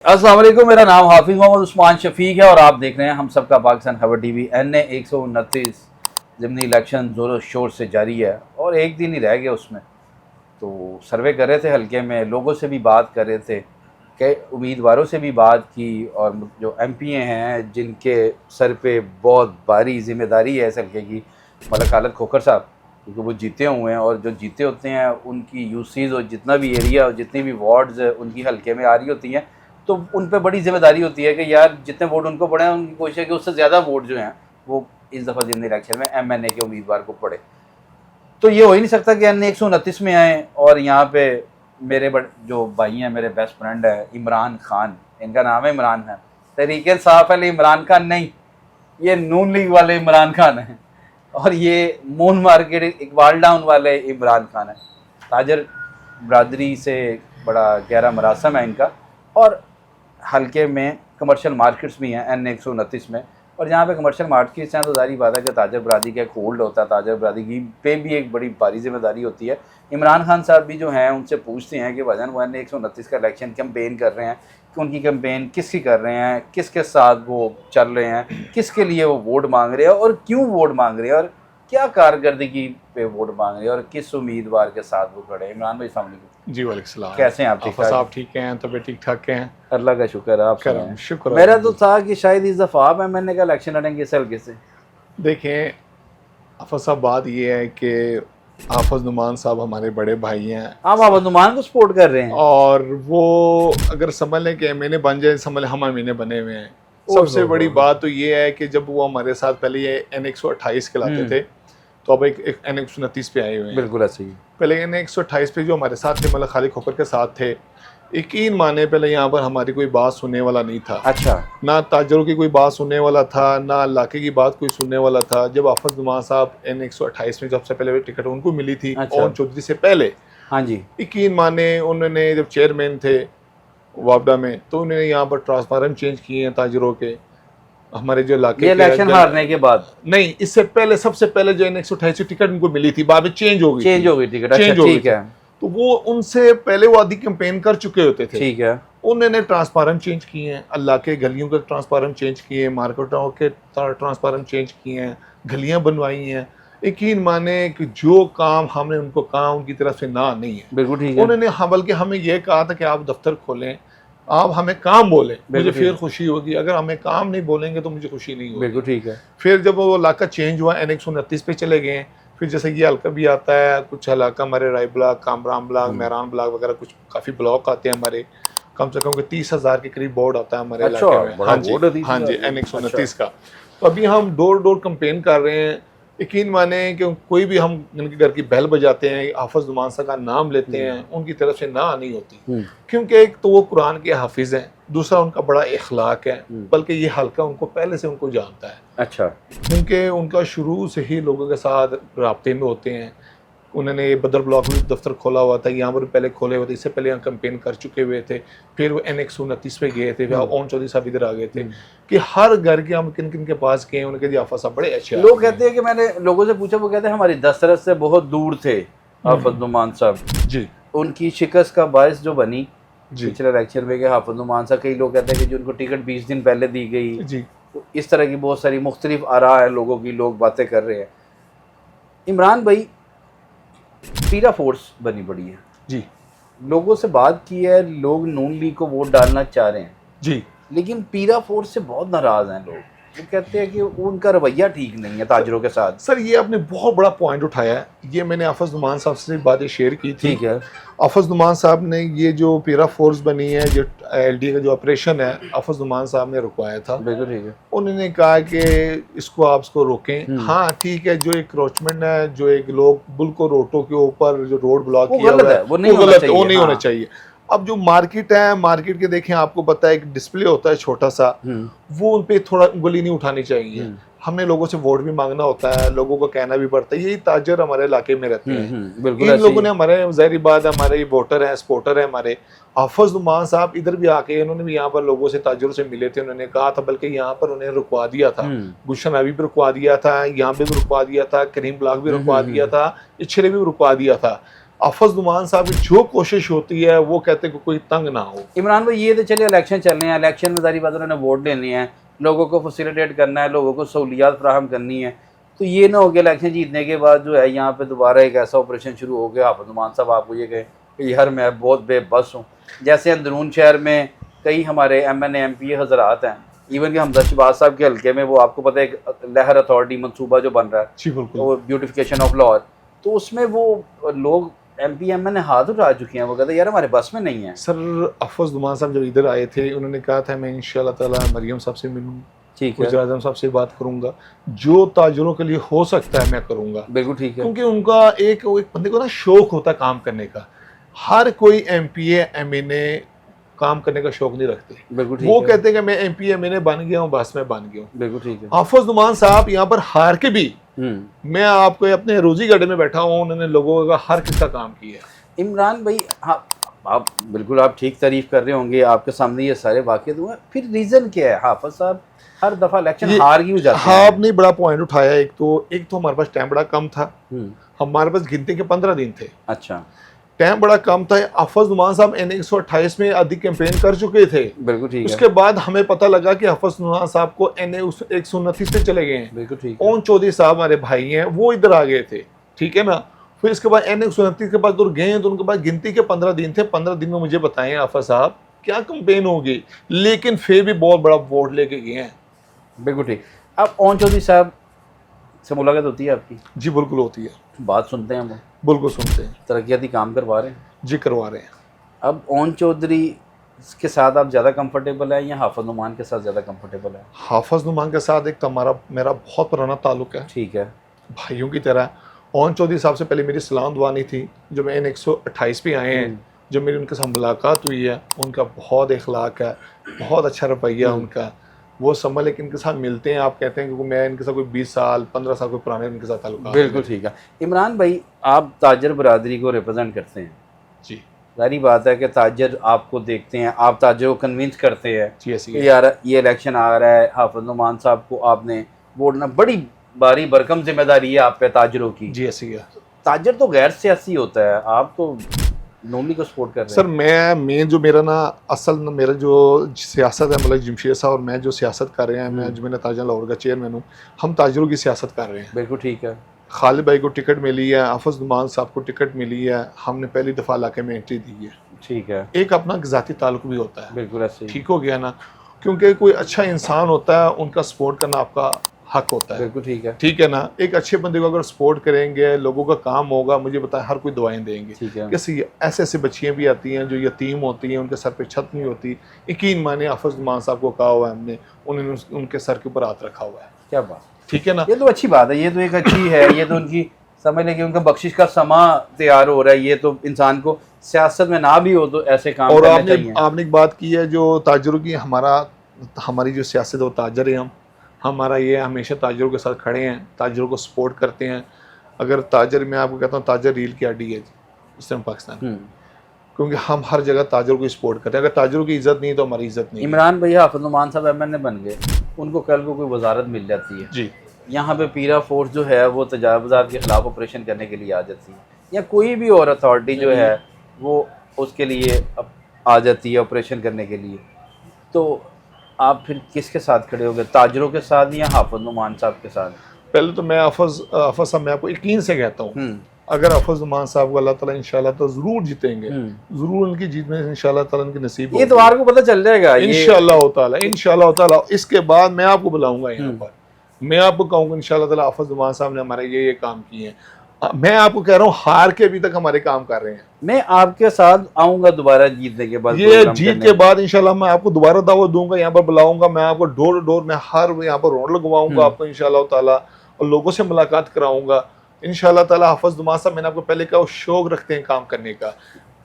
अस्सलाम वालेकुम, मेरा नाम हाफिज़ मोहम्मद उस्मान शफीक है और आप देख रहे हैं हम सबका पाकिस्तान खबर टीवी। NA 129 ज़िमनी इलेक्शन ज़ोरों शोर से जारी है और एक दिन ही रह गया उसमें। तो सर्वे कर रहे थे हल्के में, लोगों से भी बात कर रहे थे, कई उम्मीदवारों से भी बात की और जो MP हैं जिनके सर पे बहुत भारी जिम्मेदारी है इस हल्के की, मलिक खालिद खोखर साहब, क्योंकि वो जीते हुए हैं और जो जीते होते हैं उनकी UCs और जितना भी एरिया और जितनी भी वार्ड्स उनकी हल्के में आ रही होती हैं, तो उन पे बड़ी जिम्मेदारी होती है कि यार जितने वोट उनको पड़े हैं उनकी कोशिश है कि उससे ज़्यादा वोट जो हैं वो इस दफ़ा ज़िमनी इलेक्शन में MNA के उम्मीदवार को पड़े। तो ये हो ही नहीं सकता कि NA 129 में आए और यहाँ पे मेरे जो भाई हैं, मेरे बेस्ट फ्रेंड है इमरान खान, इनका नाम है इमरान खान, तरीके साफ है इमरान खान नहीं, ये नून लीग वाले इमरान खान हैं और ये मून मार्केट इकबाल डाउन वाले इमरान खान है। ताजर बरादरी से बड़ा गहरा मरासम है इनका और हल्के में कमर्शियल मार्केट्स भी हैं NA 129 में, और जहाँ पे कमर्शियल मार्केट्स हैं तो जारी बात है कि ताजर बरादरी का एक होल्ड होता है, ताजर बरादरी की पे भी एक बड़ी भारी जिम्मेदारी होती है। इमरान खान साहब भी जो हैं उनसे पूछते हैं कि भाईजान वो NA 129 का इलेक्शन कैंपेन कर रहे हैं कि उनकी कैंपेन किसकी कर रहे हैं, किसके साथ वो चल रहे हैं, किसके लिए वो वोट मांग रहे हैं और क्यों वोट मांग रहे हैं और क्या कारकर्दगी पे वोट मांग रहे हैं और किस उम्मीदवार के साथ वो खड़े हैं। इमरान भाई अस्सलाम वालेकुम। जी वालेकुम सलाम। कैसे हैं आप? ठीक ठाक? आप ठीक हैं? तबीयत ठीक ठाक हैं? अल्लाह का शुक्र है। आप करम शुक्र। मेरा तो था कि शायद इस दफ़ा आप MNA का इलेक्शन लड़ेंगे इस हल्के से। देखें आफत साहब, बात ये है कि हाफिज नुमान साहब हमारे बड़े भाई हैं। आप हाफिज नुमान को सपोर्ट कर रहे हैं और वो अगर समझ लें कि MNA बन जाए, समझ लें हम MNA बने हुए हैं। सबसे बड़ी बात तो ये है कि जब वो हमारे साथ पहले ये NA 128 के लाते थे तो अब एक NA 129 पे आए हुए हैं। बिल्कुल ऐसे ही। पहले NA 128 पे जो हमारे साथ थे, मलिक खालिद खोखर के साथ थे, यकीन माने पहले यहाँ पर हमारी कोई बात सुनने वाला नहीं था। अच्छा। ना ताजरों की कोई बात सुनने वाला था, ना इलाके की बात कोई सुनने वाला था। जब हाफिज नुमान साहब NA 128 में सबसे पहले टिकट उनको मिली थी, अच्छा। और चौधरी से पहले, हाँ जी, यकीन माने उन्होंने जब चेयरमैन थे वापडा में तो उन्होंने यहाँ पर ट्रांसफार्म चेंज किए हैं ताजरों के, हमारे जो इलाके ये इलेक्शन हारने के बाद नहीं, इससे पहले सबसे पहले जो NA 128 टिकट उनको मिली थी, बाद में चेंज हो गई टिकट। अच्छा, ठीक है। तो वो उनसे पहले वो आधी कैंपेन कर चुके होते थे। ठीक है। उन्होंने ट्रांसफार्म चेंज किए हैं, अल्लाह के गलियों के ट्रांसफार्म चेंज किए हैं, मार्केटों के ट्रांसफार्म चेंज किए हैं, गलियां बनवाई हैं। यकीन माने कि जो काम हमने उनको कहा उनकी तरफ से ना नहीं है। बिल्कुल ठीक है। उन्होंने बल्कि हमें यह कहा था कि आप दफ्तर खोलें, आप हमें काम बोलें, मुझे फिर खुशी होगी। अगर हमें काम नहीं बोलेंगे तो मुझे खुशी नहीं होगी। बिल्कुल ठीक है। फिर जब वो इलाका चेंज हुआ NA 129 पे चले गए, फिर जैसे ये हल्का भी आता है, कुछ इलाका हमारे Rai block, Kamran block, Mehran block वगैरह कुछ काफ़ी ब्लॉक आते हैं हमारे, कम से कम 30,000 के करीब बोर्ड आता है हमारे इलाके में। हाँ जी NA 129 का। तो अभी हम डोर डोर कंपेन कर रहे हैं। यकीन माने कि कोई भी हम उनके घर की बेल बजाते हैं, हाफिज नुमान साहब का नाम लेते हैं, उनकी तरफ से ना नहीं होती, क्योंकि एक तो वो कुरान के हाफिज हैं, दूसरा उनका बड़ा इखलाक है, बल्कि ये हल्का उनको पहले से उनको जानता है। अच्छा। क्योंकि उनका शुरू से ही लोगों के साथ राब्ते में होते हैं। उन्होंने ये बदर ब्लॉक में दफ्तर खोला हुआ था, यहाँ पर पहले खोले हुए थे, इससे पहले यहाँ कैंपेन कर चुके हुए थे। फिर वो NA 129 पे गए थे, फिर ओम चौधरी साहब इधर आ गए थे कि हर घर के हम किन किन के पास गए, उनके जियाफा साहब बड़े अच्छे। लोग कहते हैं कि मैंने लोगों से पूछा, वो कहते हैं हमारी दस्तरत से बहुत दूर थे हाफिज नुमान साहब जी। उनकी शिकस्त का बायस जो बनी जी। पिछले इलेक्शन में कि हाफिज नुमान साहब, कई लोग कहते हैं कि जो उनको टिकट 20 दिन पहले दी गई जी। तो इस तरह की बहुत सारी मुख्तलिफ आरा है लोगों की, लोग बातें कर रहे हैं। इमरान भाई, पीरा फोर्स बनी पड़ी है जी, लोगों से बात की है, लोग नून लीग को वोट डालना चाह रहे हैं जी, लेकिन पीरा फोर्स से बहुत नाराज हैं लोग। वो कहते हैं कि उनका रवैया ठीक नहीं है ताजरों के साथ। सर ये आपने बहुत बड़ा पॉइंट उठाया है। ये मैंने हाफिज नुमान साहब से बातें शेयर की थी। ठीक है। हाफिज नुमान साहब ने ये जो पीरा फोर्स बनी है, जो LD का जो ऑपरेशन है, हाफिज नुमान साहब ने रुकवाया था। बिल्कुल ठीक है। उन्होंने कहा कि इसको आप इसको रोकें। हाँ ठीक है, जो एक क्रोचमेंट है, जो एक लोग बिल्कुल रोडों के ऊपर जो रोड ब्लॉक किया हुआ है, वो नहीं होना चाहिए। अब जो मार्केट है, मार्केट के देखें, आपको पता है एक डिस्प्ले होता है छोटा सा, वो उन पे थोड़ा उंगली नहीं उठानी चाहिए। हमने लोगों से वोट भी मांगना होता है, लोगों को कहना भी पड़ता है। यही ताजर हमारे इलाके में रहते हैं। इन लोगों ने हमारे ज़ाहिर बात है, हमारे वोटर हैं, सपोर्टर हैं हमारे। हाफिज नुमान साहब इधर भी आके उन्होंने भी यहाँ पर लोगों से, ताजरों से मिले थे। उन्होंने कहा था, बल्कि यहाँ पर उन्हें रुकवा दिया था, गुलशन अभी भी रुकवा दिया था, यहाँ पे भी रुकवा दिया था, करीम ब्लॉक भी रुकवा दिया था, इछरे भी रुकवा दिया था। हाफिज नुमान साहब की जो कोशिश होती है वो कहते हैं कि कोई तंग ना हो। इमरान भाई ये तो चलिए इलेक्शन चल रहे हैं, इलेक्शन में सारी बात उन्होंने वोट लेने हैं, लोगों को फैसिलिटेट करना है, लोगों को सहूलियात फराहम करनी है। तो ये ना हो गया इलेक्शन जीतने के बाद जो है यहाँ पे दोबारा एक ऐसा ऑपरेशन शुरू हो गया, हाफिज नुमान साहब आपको ये कहे कि यार मैं बहुत बेबस हूँ। जैसे अंदरून शहर में कई हमारे MNA MP हजरात हैं, इवन कि हमजा शहबाज साहब के हल्के में वो आपको पता है एक लहर अथॉरिटी मनसूबा जो बन रहा है, जी बिल्कुल। तो ब्यूटिफिकेशन ऑफ लाहौर, तो उसमें वो लोग MP MNA हाथ उठा चुके हैं, वो कहते हैं यार हमारे बस में नहीं है। सर हाफिज नुमान साहब जब इधर आए थे उन्होंने कहा था मैं इंशाल्लाह ताला मरियम साहब से मिलूँ, ठीक है, वज़ीर आज़म साहब से बात करूंगा, जो ताजरों के लिए हो सकता है मैं करूंगा। बिल्कुल ठीक है। क्योंकि उनका एक बंदे को ना शौक होता है काम करने का। हर कोई MPA MNA काम करने का शौक नहीं रखते। बिल्कुल ठीक वो है। कहते हैं कि मैं MPA MNA बन गया हूँ, बस मैं बन गया हूँ। बिल्कुल ठीक है। हाफिज नुमान साहब यहाँ पर हार के भी, मैं आपको अपने रोजी गार्डन में बैठा हूँ, उन्होंने लोगों का हर किस्सा काम किया है। इमरान भाई हाँ, आप बिल्कुल आप ठीक तारीफ कर रहे होंगे, आपके सामने ये सारे वाक़े हुए, फिर रीज़न क्या है हाफिज साहब हर दफ़ा इलेक्शन हार क्यों जाते हैं? आपने बड़ा पॉइंट उठाया। एक तो हमारे पास टाइम बड़ा कम था, हमारे पास गिनती के 15 दिन थे। अच्छा, टाइम बड़ा कम था। हाफिज नुमान साहब NA 128 में आधी कैंपेन कर चुके थे। बिल्कुल ठीक है। उसके बाद हमें पता लगा कि हाफिज नुमान साहब को NA 129 पे चले गए हैं। बिल्कुल ठीक है। ओन चौधरी साहब हमारे भाई हैं, वो इधर आ गए थे, ठीक है ना। फिर इसके बाद NA 129 के बाद दूर गए हैं, तो उनके पास गिनती के 15 दिन थे। 15 दिन में मुझे बताएं हाफिज साहब क्या कैंपेन होगी, लेकिन फिर भी बहुत बड़ा वोट लेके गए हैं। बिल्कुल ठीक। अब ओन चौधरी साहब से मुलाकात होती है आपकी? जी बिल्कुल होती है, बात सुनते हैं, वो बिल्कुल सुनते हैं। तरक्याती काम करवा रहे हैं? जी करवा रहे हैं। अब ओन चौधरी के साथ आप ज़्यादा कंफर्टेबल है या हाफिज नुमान के साथ ज़्यादा कंफर्टेबल है? हाफिज नुमान के साथ एक तो मेरा बहुत पुराना ताल्लुक है, ठीक है, भाइयों की तरह। ओन चौधरी साहब से पहले मेरी सलाम दुआनी थी, जो मैं NA 128 पे आए हैं, जब मेरी उनके साथ मुलाकात हुई है, उनका बहुत इखलाक है, बहुत अच्छा रवैया उनका, वो समझ। लेकिन इनके साथ मिलते हैं, आप कहते हैं कि मैं इनके साथ कोई 20 साल 15 साल कोई पुराने इनके साथ ताल्लुक। बिल्कुल ठीक है। इमरान भाई आप ताजर बरादरी को रिप्रेजेंट करते हैं, जी सारी बात है कि ताजर आपको देखते हैं, आप ताजर को कन्विंस करते हैं जी ऐसी कि यार ये इलेक्शन आ रहा है, हाफिज नुमान साहब को आपने वोट ना, बड़ी भारी भरकम जिम्मेदारी है आप पे ताजरों की। जी ऐसी है। ताजर तो गैर सियासी होता है, आप तो नॉर्मली को सपोर्ट कर रहे हैं। सर मैं जो मेरा ना असल मेरा जो सियासत है, मतलब जमशेद साहब और मैं जो सियासत कर रहे हैं, मैं जो मैंने ताजर लाहौर का चेयरमैन हूँ, हम ताजरों की सियासत कर रहे हैं। बिल्कुल ठीक है। खालिद भाई को टिकट मिली है, हाफिज नुमान साहब को टिकट मिली है, हमने पहली दफ़ा इलाके में एंट्री दी है। ठीक है, एक अपना ज़ाती ताल्लुक भी होता है, बिल्कुल ऐसे ही। ठीक हो गया ना। क्योंकि कोई अच्छा इंसान होता है, उनका सपोर्ट करना आपका हक होता है, बिल्कुल ठीक है। ठीक है ना। एक अच्छे बंदे को अगर सपोर्ट करेंगे, लोगों का काम होगा, मुझे बताएं हर कोई दुआएं देंगे। ठीक है। कैसे ऐसे ऐसे बच्चियाँ भी आती हैं जो यतीम होती हैं, उनके सर पे छत नहीं होती। यकीन माने हाफिज नुमान साहब को कहा हुआ है हमने, उन्होंने उनके सर के ऊपर हाथ रखा हुआ है। क्या बात, ठीक है ना। ये तो अच्छी बात है, ये तो एक अच्छी है, ये तो उनकी समझ लें कि उनका बख्शिश का समा तैयार हो रहा है। ये तो इंसान को सियासत में ना भी हो तो ऐसे काम और करने चाहिए। आपने एक बात की है जो ताजरों की, हमारी जो सियासत है वो ताजर है। हमारा ये हमेशा ताजरों के साथ खड़े हैं, ताजरों को सपोर्ट करते हैं। अगर ताजर, मैं आपको कहता हूँ ताजर रील की हड्डी है इस टाइम पाकिस्तान, क्योंकि हम हर जगह ताजरों को सपोर्ट करते हैं। अगर ताजरों की इज्जत नहीं तो हमारी इज्जत नहीं। इमरान भैया हाफिज नुमान साहब MNA बन गए, उनको कल को कोई वजारत मिल जाती है जी, यहाँ पे पीरा फोर्स जो है वो तजावुज़ात के खिलाफ ऑपरेशन करने के लिए आ जाती है, या कोई भी और अथॉरिटी जो है वो उसके लिए आ जाती है ऑपरेशन करने के लिए, तो आप फिर किसके साथ खड़े हो गए, ताजरों के साथ या हाफिज नुमान साहब के साथ? पहले तो मैं हाफिज साहब, मैं आपको यकीन से कहता हूँ, अगर हाफिज नुमान साहब को अल्लाह ताला इंशाल्लाह तो जरूर जीतेंगे, जरूर उनकी जीत में इंशाल्लाह ताला उनकी नसीब ये इतवार को पता चल जाएगा इंशाल्लाह ताला। इसके बाद मैं आपको बुलाऊंगा यहाँ पर, मैं आपको कहूँगा इंशाल्लाह ताला हाफिज नुमान साहब ने हमारे ये काम किए हैं। मैं आपको कह रहा हूँ हार के अभी तक हमारे काम कर रहे हैं। मैं आपके साथ आऊंगा दोबारा जीतने के बाद, ये जीत के बाद इंशाल्लाह मैं आपको दोबारा दावत दूंगा, यहाँ पर बुलाऊंगा, मैं आपको डोर टू डोर मैं हर यहाँ पर रोड लगवाऊंगा आपको इंशाल्लाह ताला, और लोगों से मुलाकात कराऊंगा इंशाल्लाह ताला। हाफिज नुमान साहब, मैंने आपको पहले कहा, शौक रखते हैं काम करने का।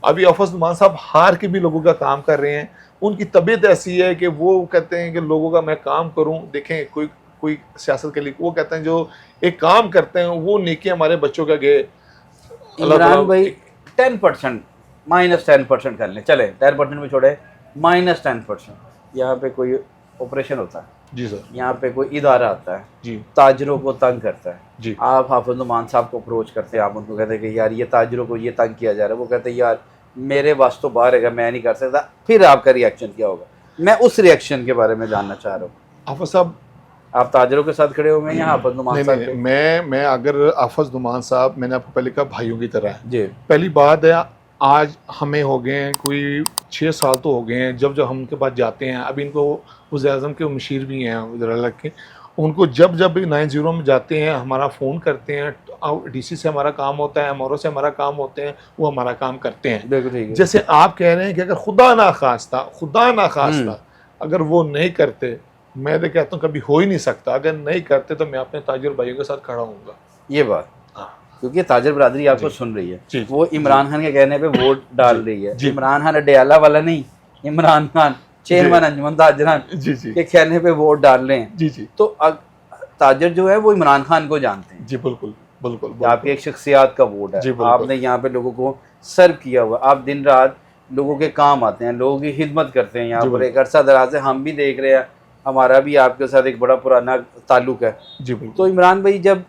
अभी हाफिज नुमान साहब हार के भी लोगों का काम कर रहे हैं। उनकी तबीयत ऐसी है कि वो कहते हैं कि लोगों का मैं काम करूँ। देखें, कोई सियासत के लिए वो कहते हैं जो एक काम करते हैं वो नेकी हमारे बच्चों का गए। इमरान भाई 10% -10% कर लें, चले 10% में छोड़े, -10% यहाँ पे कोई ऑपरेशन होता है जी सर। यहाँ पे कोई इदारा आता है, जी ताजरों को तंग करता है, जी आप हाफिज नुमान साहब को अप्रोच करते हैं, आप उनको कहते हैं कि यार ये ताजरों को ये तंग किया जा रहा है, वो कहते हैं यार मेरे वास तो बाहर है, मैं नहीं कर सकता, फिर आपका रिएक्शन क्या होगा? मैं उस रिएक्शन के बारे में जानना चाह रहा हूँ। आफत साहब, आप ताजरों के साथ खड़े हुए हैं या हाफिज नुमान नहीं साहब नहीं, के? मैं अगर आफत नुमान साहब, मैंने आपको पहले कहा भाइयों की तरह है। जी पहली बात है, आज हमें हो गए हैं कोई 6 साल तो हो गए हैं, जब जब हम उनके पास जाते हैं, अभी इनको वज़ीर आज़म के मशीर भी हैं उधर अलग के, उनको जब जब भी 90 में जाते हैं हमारा फ़ोन करते हैं, डीसी से हमारा काम होता है, एमआरओ से हमारा काम होते हैं, वो हमारा काम करते हैं। बिल्कुल ठीक है। जैसे आप कह रहे हैं कि अगर खुदा ना खास्ता अगर वो नहीं करते, मैं तो कहता हूँ कभी हो ही नहीं सकता, अगर नहीं करते तो मैं अपने ताजिर भाइयों के साथ खड़ा हूँगा। ये बात, हाँ क्योंकि ताजर बरादरी आपको सुन रही है, जी, वो इमरान खान के कहने पे वोट डाल रही है। जी। इमरान खान अडयाला वाला नहीं, इमरान खान चेयरमैन अंजुमन ताजरान जी जी के कहने पे वोट डाल रहे हैं। जी जी तो ताजर जो है वो इमरान खान को जानते हैं जी, बिल्कुल बिल्कुल कि आपकी एक शख्सियत का वोट जी, है, बिल्कुल। आपने यहाँ पे लोगों को सर्व किया हुआ, आप दिन रात लोगों के काम आते हैं, लोगों की खिदमत करते हैं। यहाँ जी, पर बिल्कुल। एक अरसा दराज से हम भी देख रहे हैं, हमारा भी आपके साथ एक बड़ा पुराना ताल्लुक है। जी बिल्कुल। तो इमरान भाई, जब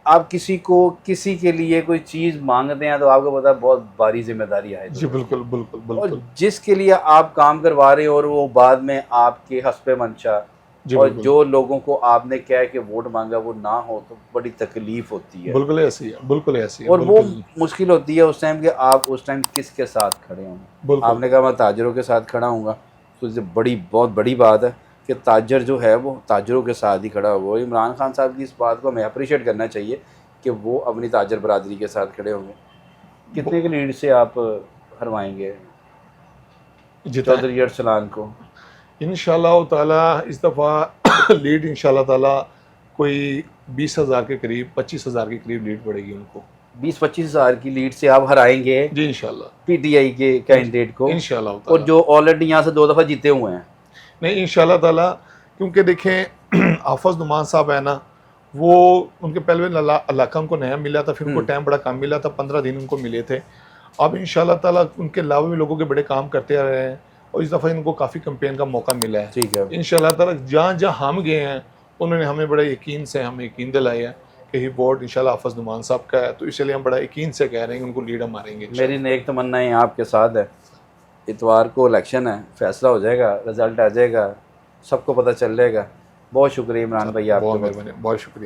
आप किसी के लिए कोई चीज़ मांगते हैं तो आपको पता है बहुत भारी जिम्मेदारी है। जी बिल्कुल बिल्कुल और बिल्कुल जिसके लिए आप काम करवा रहे हो और वो बाद में आपके हस्बे मंशा जी और बिल्कुल। जो लोगों को आपने कह के वोट मांगा वो ना हो, तो बड़ी तकलीफ होती है। बिल्कुल ऐसी है, बिल्कुल ऐसी है, और वो बिल्कुल मुश्किल होती है उस टाइम कि आप उस टाइम किसके साथ खड़े होंगे। बिल्कुल। आपने कहा मैं ताजरों के साथ खड़ा हूँगा, तो इससे बहुत बड़ी बात है कि ताजर जो है वो ताजरों के साथ ही खड़ा हुआ। इमरान खान साहब की इस बात को हमें अप्रिशिएट करना चाहिए कि वो अपनी ताजर बरादरी के साथ खड़े होंगे। कितने की लीड से आप हरवाएंगे जितना चौधरी अरसलान को? इंशाल्लाह ताला इस दफ़ा लीड इंशाल्लाह ताला कोई 20,000 के करीब, 25,000 के करीब लीड पड़ेगी उनको। 20-25 हज़ार की लीड से आप हराएंगे जी इंशाल्लाह, पीटीआई के कैंडिडेट को, इंशाल्लाह और ताला। जो ऑलरेडी यहाँ से 2 दफ़ा जीते हुए हैं। नहीं इंशाल्लाह ताला, क्योंकि देखें हाफिज नुमान साहब है ना, वो उनके पहले इलाका उनको नया मिला था, फिर उनको टाइम बड़ा कम मिला था, 15 दिन उनको मिले थे। अब इंशाल्लाह ताला उनके अलावा भी लोगों के बड़े काम करते आ रहे हैं, और इस दफ़ा इनको काफ़ी कैंपेन का मौका मिला है। ठीक है। इंशाल्लाह ताला जहाँ जहाँ हम गए हैं उन्होंने हमें बड़े यकीन से हमें यकीन दिलाया है कि ये वोट इंशाल्लाह हाफिज नुमान साहब का है, तो इसलिए हम बड़ा यकीन से कह रहे हैं कि उनको लीड हम मारेंगे। मेरी नेक तमन्नाएं आपके साथ है। इतवार को इलेक्शन है, फैसला हो जाएगा, रिजल्ट आ जाएगा, सबको पता चल जाएगा। बहुत शुक्रिया इमरान भाई, बहुत आपके मेहरबानी, बहुत शुक्रिया।